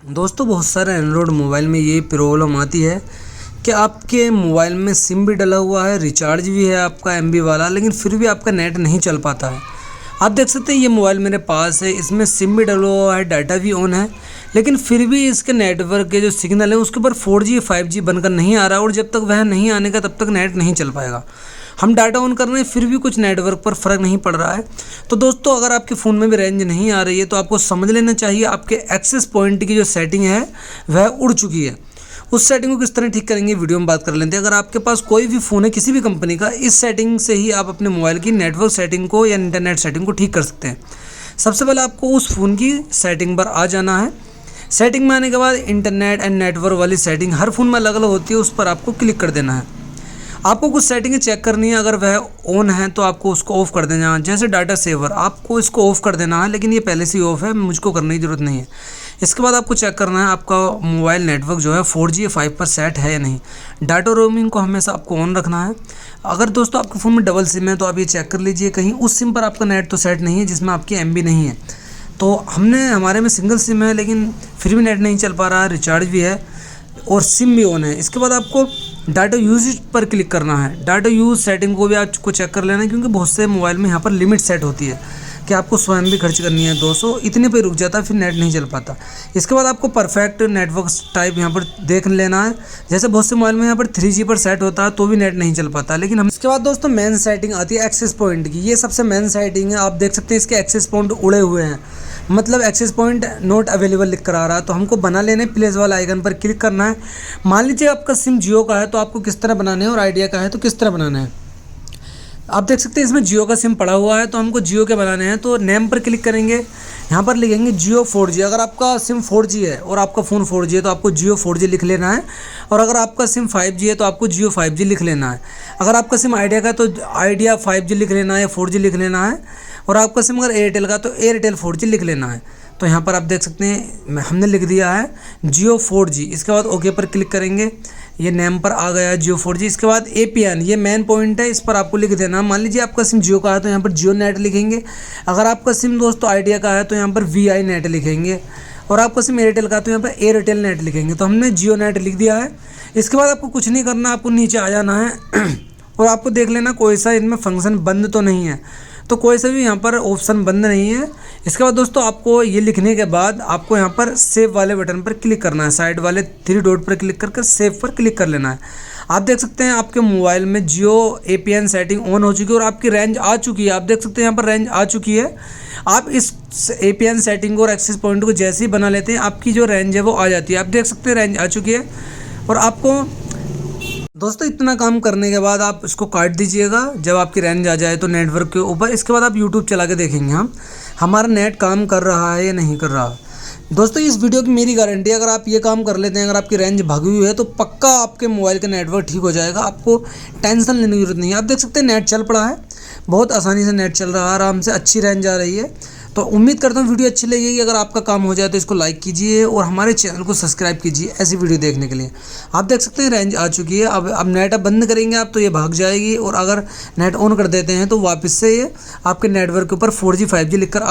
दोस्तों बहुत सारे एंड्रॉयड मोबाइल में ये प्रॉब्लम आती है कि आपके मोबाइल में सिम भी डला हुआ है, रिचार्ज भी है आपका एमबी वाला, लेकिन फिर भी आपका नेट नहीं चल पाता है। आप देख सकते हैं ये मोबाइल मेरे पास है, इसमें सिम भी डला हुआ है, डाटा भी ऑन है, लेकिन फिर भी इसके नेटवर्क के जो सिग्नल है उसके ऊपर 4G 5G बनकर नहीं आ रहा, और जब तक वह नहीं आने का तब तक नेट नहीं चल पाएगा। हम डाटा ऑन कर रहे हैं फिर भी कुछ नेटवर्क पर फ़र्क नहीं पड़ रहा है। तो दोस्तों अगर आपके फ़ोन में भी रेंज नहीं आ रही है तो आपको समझ लेना चाहिए आपके एक्सेस पॉइंट की जो सेटिंग है वह उड़ चुकी है। उस सेटिंग को किस तरह ठीक करेंगे वीडियो में बात कर लेते हैं। अगर आपके पास कोई भी फ़ोन है किसी भी कंपनी का, इस सेटिंग से ही आप अपने मोबाइल की नेटवर्क सेटिंग को या इंटरनेट सेटिंग को ठीक कर सकते हैं। सबसे पहले आपको उस फ़ोन की सेटिंग पर आ जाना है। सेटिंग में आने के बाद इंटरनेट एंड नेटवर्क वाली सेटिंग हर फ़ोन में अलग अलग होती है, उस पर आपको क्लिक कर देना है। आपको कुछ सेटिंगें चेक करनी है, अगर वह ऑन है तो आपको उसको ऑफ़ कर देना है। जैसे डाटा सेवर आपको इसको ऑफ़ कर देना है, लेकिन ये पहले से ही ऑफ़ है, मुझको करने की ज़रूरत नहीं है। इसके बाद आपको चेक करना है आपका मोबाइल नेटवर्क जो है 4G या 5 पर सेट है या नहीं। डाटा रोमिंग को हमेशा आपको ऑन रखना है। अगर दोस्तों आपके फ़ोन में डबल सिम है तो आप ये चेक कर लीजिए कहीं उस सिम पर आपका नेट तो सेट नहीं है जिसमें आपकी एमबी नहीं है। तो हमारे में सिंगल सिम है लेकिन फिर भी नेट नहीं चल पा रहा है, रिचार्ज भी है और सिम भी ऑन है। इसके बाद आपको डाटा यूजेज पर क्लिक करना है। डाटा यूज सेटिंग को भी आपको चेक कर लेना है, क्योंकि बहुत से मोबाइल में यहाँ पर लिमिट सेट होती है कि आपको 100 MB खर्च करनी है, 200 इतने पे रुक जाता है, फिर नेट नहीं चल पाता। इसके बाद आपको परफेक्ट नेटवर्क टाइप यहाँ पर देख लेना है। जैसे बहुत से मोबाइल में यहाँ पर 3G पर सेट होता है तो भी नेट नहीं चल पाता, लेकिन हम इसके बाद दोस्तों मेन सेटिंग आती है एक्सेस पॉइंट की। ये सबसे मेन सेटिंग है। आप देख सकते हैं इसके एक्सेस पॉइंट उड़े हुए हैं, मतलब एक्सेस पॉइंट नॉट अवेलेबल लिख कर आ रहा है। तो हमको बना लेने प्लेस वाला आइकन पर क्लिक करना है। मान लीजिए आपका सिम जियो का है तो आपको किस तरह बनाना है, और आइडिया का है तो किस तरह बनाना है। आप देख सकते हैं इसमें जियो का सिम पड़ा हुआ है, तो हमको जियो के बनाने हैं। तो नेम पर क्लिक करेंगे, यहाँ पर लिखेंगे जियो 4G। अगर आपका सिम 4G है और आपका फ़ोन 4G है तो आपको जियो 4G लिख लेना है, और अगर आपका सिम 5G है तो आपको जियो 5G लिख लेना है। अगर आपका सिम आइडिया का है तो आइडिया 5G लिख लेना है या 4G लिख लेना है, और आपका सिम अगर एयरटेल का तो एयरटेल 4G लिख लेना है। तो यहाँ पर आप देख सकते हैं हमने लिख दिया है जियो 4G। इसके बाद ओके पर क्लिक करेंगे, ये नेम पर आ गया है जियो 4G। इसके बाद APN, ये मेन पॉइंट है, इस पर आपको लिख देना। मान लीजिए आपका सिम जियो का है तो यहाँ पर जियो नेट लिखेंगे। अगर आपका सिम दोस्तों आइडिया का है तो यहाँ पर VI नेट लिखेंगे, और आपका सिम एयरटेल का है तो यहाँ पर एयरटेल नेट लिखेंगे। तो हमने जियो नेट लिख दिया है। इसके बाद आपको कुछ नहीं करना, आपको नीचे आ जाना है और आपको देख लेना कोई सा इनमें फंक्शन बंद तो नहीं है, तो कोई सा भी यहाँ पर ऑप्शन बंद नहीं है। इसके बाद दोस्तों आपको ये लिखने के बाद आपको यहाँ पर सेव वाले बटन पर क्लिक करना है। साइड वाले 3 डॉट पर क्लिक करके सेव पर क्लिक कर लेना है। आप देख सकते हैं आपके मोबाइल में जियो APN सेटिंग ऑन हो चुकी है और आपकी रेंज आ चुकी है। आप देख सकते हैं यहाँ पर रेंज आ चुकी है। आप इस APN सेटिंग और एक्सेस पॉइंट को जैसे ही बना लेते हैं आपकी जो रेंज है वो आ जाती है। आप देख सकते हैं रेंज आ चुकी है। और आपको दोस्तों इतना काम करने के बाद आप इसको काट दीजिएगा जब आपकी रेंज आ जाए तो नेटवर्क के ऊपर। इसके बाद आप यूट्यूब चला के देखेंगे हमारा नेट काम कर रहा है या नहीं कर रहा। दोस्तों इस वीडियो की मेरी गारंटी है, अगर आप ये काम कर लेते हैं, अगर आपकी रेंज भागी हुई है तो पक्का आपके मोबाइल का नेटवर्क ठीक हो जाएगा। आपको टेंशन लेने की जरूरत नहीं है। आप देख सकते हैं नेट चल पड़ा है, बहुत आसानी से नेट चल रहा है, आराम से अच्छी रेंज आ रही है। तो उम्मीद करता हूँ वीडियो अच्छी लगेगी। अगर आपका काम हो जाए तो इसको लाइक कीजिए और हमारे चैनल को सब्सक्राइब कीजिए ऐसी वीडियो देखने के लिए। आप देख सकते हैं रेंज आ चुकी है। अब नेट बंद करेंगे आप तो ये भाग जाएगी, और अगर नेट ऑन कर देते हैं तो वापस से ये आपके नेटवर्क के ऊपर 4G 5G लिखकर